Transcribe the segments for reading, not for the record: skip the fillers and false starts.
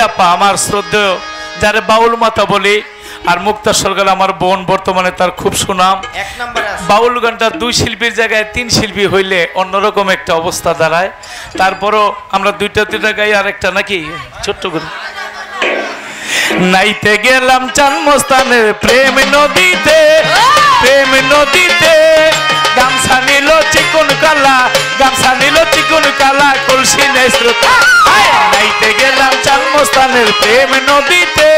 আপা আমার শ্রদ্ধেয় যারে বাউল মাতা বলি আর মুক্তা সরকার আমার বোন বর্তমানে তার খুব সুনাম এক নম্বরে আছে বাউল গানটা দুই শিল্পীর জায়গায় তিন শিল্পী হইলে অন্যরকম একটা অবস্থা দাঁড়ায় তারপরও আমরা দুইটা গাই আর একটা নাকি ছোট্ট করে নাইতে গেলাম চানমস্তানের প্রেম নদীতে গামছা নিল চিকন কালা কলসি নেই স্রোত নাইতে গেলাম চানমস্তানের প্রেম নদীতে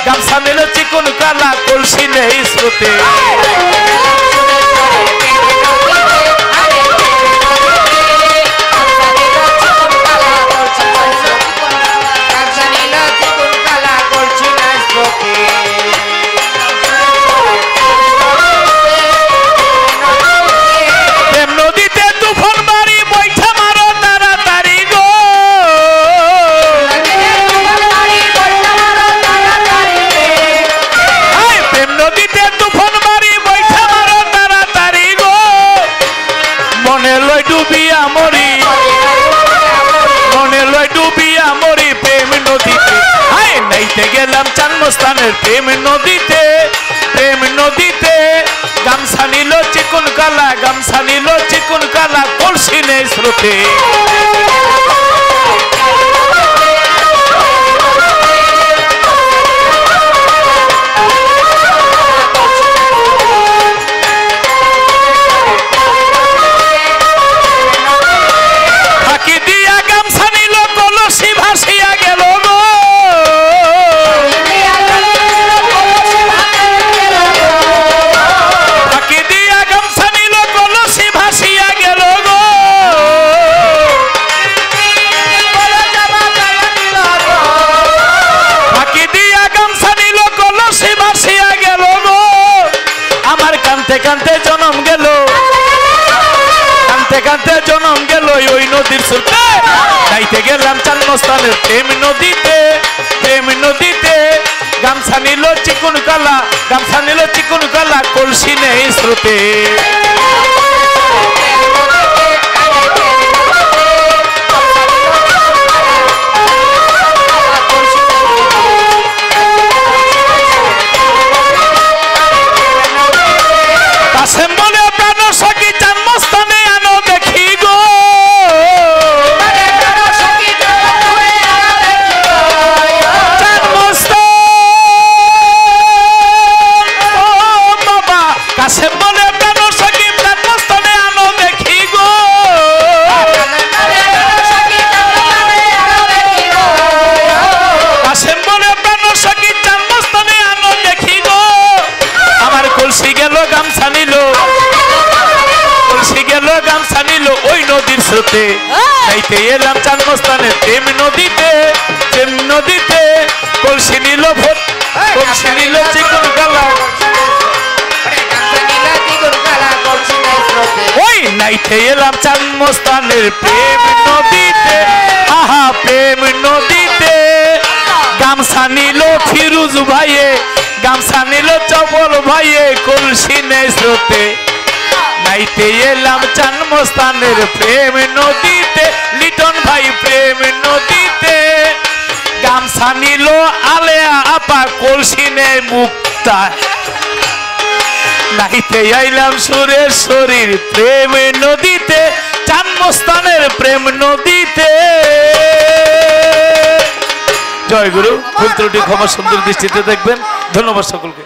গামছা নিল চিকন কালা কলসি নেই স্রোতে গেলাম চানমস্তানের প্রেম নদীতে গামছা নিল চিকন কালা কলসি নেই স্রোতে কানতে জনম গেল ওই নদীর স্রোতে গাইতে গেলাম চানমস্তানের প্রেম নদীতে গামছা নিল চিকন কালা কলসি নেই স্রোতে গাইতে এলাম চানমস্তানের প্রেম নদীতে কলসি নিল চিকন কালা ওই নাইতে এলাম চানমস্তানের প্রেম নদীতে গামছা নিল ফিরুজ ভাইয়ে চপল ভাইয়ে কলসি নেই স্রোতে নাইতে এলাম চানমস্তানের প্রেম নদীতে লিটন ভাই প্রেম নদীতে গামছা নিল আলেয়া আপা কলসি নেই মুক্তা নাইতে আইলাম সুরেশ্বরীর প্রেম নদীতে চানমস্তানের প্রেম নদীতে জয় গুরু ভুল ত্রুটি ক্ষমা সুন্দর দৃষ্টিতে দেখবেন ধন্যবাদ সকলকে।